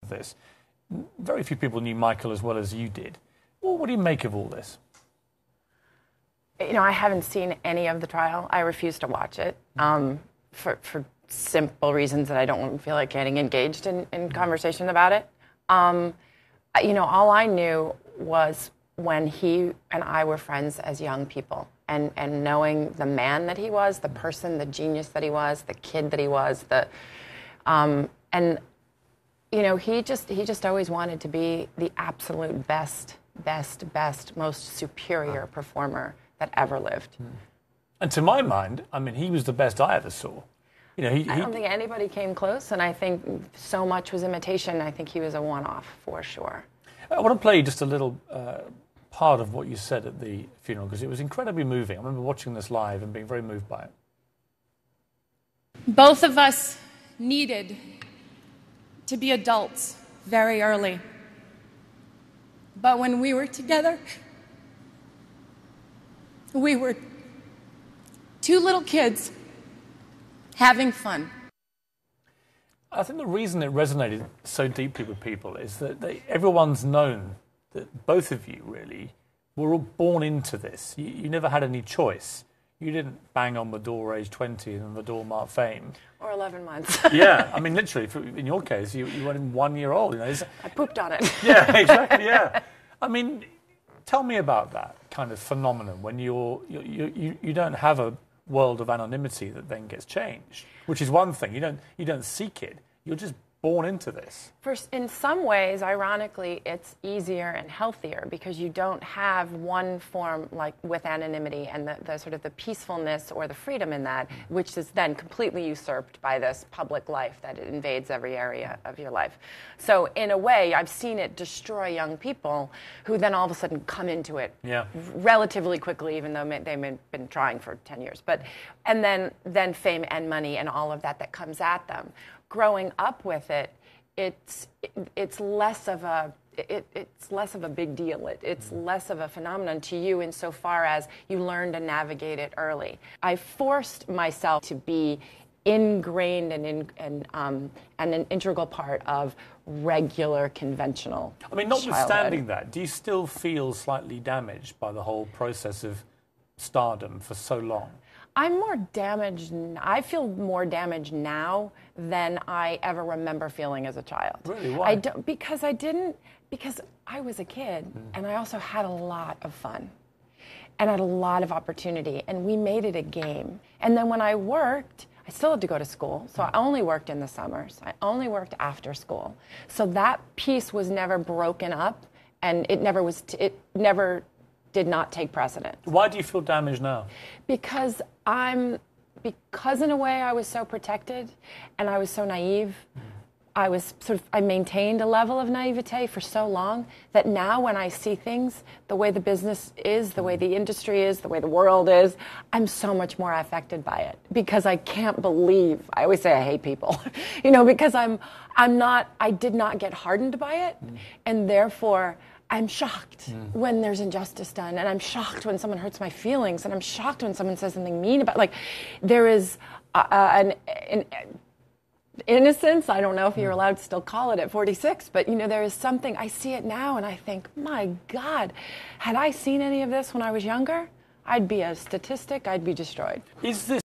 this. Very few people knew Michael as well as you did. Well, what do you make of all this? You know, I haven't seen any of the trial. I refuse to watch it for simple reasons that I don't feel like getting engaged in conversation about it. You know, all I knew was when he and I were friends as young people, and knowing the man that he was, the person, the genius that he was, the kid that he was, and you know, he just always wanted to be the absolute best, most superior performer that ever lived. And to my mind, I mean, he was the best I ever saw. You know, I don't think anybody came close, and I think so much was imitation. I think he was a one-off for sure. I want to play just a little part of what you said at the funeral, because it was incredibly moving. I remember watching this live and being very moved by it. Both of us needed to be adults very early. But when we were together, we were two little kids having fun. I think the reason it resonated so deeply with people is that everyone's known that both of you really were all born into this. You never had any choice. You didn't bang on the door age 20 and the door marked fame. Or 11 months. Yeah, I mean, literally, in your case, you weren't even 1 year old. You know, I pooped on it. Yeah, exactly, yeah. I mean, tell me about that kind of phenomenon when you don't have a world of anonymity that then gets changed, which is one thing. You don't seek it. You're just born into this. In some ways, ironically, it's easier and healthier because you don't have one form like with anonymity and the sort of the peacefulness or the freedom in that, which is then completely usurped by this public life that invades every area of your life. So in a way, I've seen it destroy young people who then all of a sudden come into it relatively quickly, even though they've been trying for 10 years. And then fame and money and all of that comes at them. Growing up with it, it's less of a big deal. It's less of a phenomenon to you insofar as you learn to navigate it early. I forced myself to be ingrained and an integral part of regular, conventional. I mean, notwithstanding that, do you still feel slightly damaged by the whole process of stardom for so long? I'm more damaged. I feel more damaged now than I ever remember feeling as a child. Really? Why? Because I was a kid, and I also had a lot of fun, and had a lot of opportunity, and we made it a game. And then when I worked, I still had to go to school, so I only worked in the summers. I only worked after school. So that piece was never broken up, and it never did not take precedence. Why do you feel damaged now? Because in a way I was so protected and I was so naive. I maintained a level of naivete for so long that now when I see things, the way the business is, the way the industry is, the way the world is, I'm so much more affected by it because I can't believe, I always say I hate people, because I did not get hardened by it, and therefore I'm shocked when there's injustice done, and I'm shocked when someone hurts my feelings, and I'm shocked when someone says something mean about, there is an innocence. I don't know if you're allowed to still call it at 46, but there is something. I see it now, and I think, my God, had I seen any of this when I was younger, I'd be a statistic. I'd be destroyed. Is this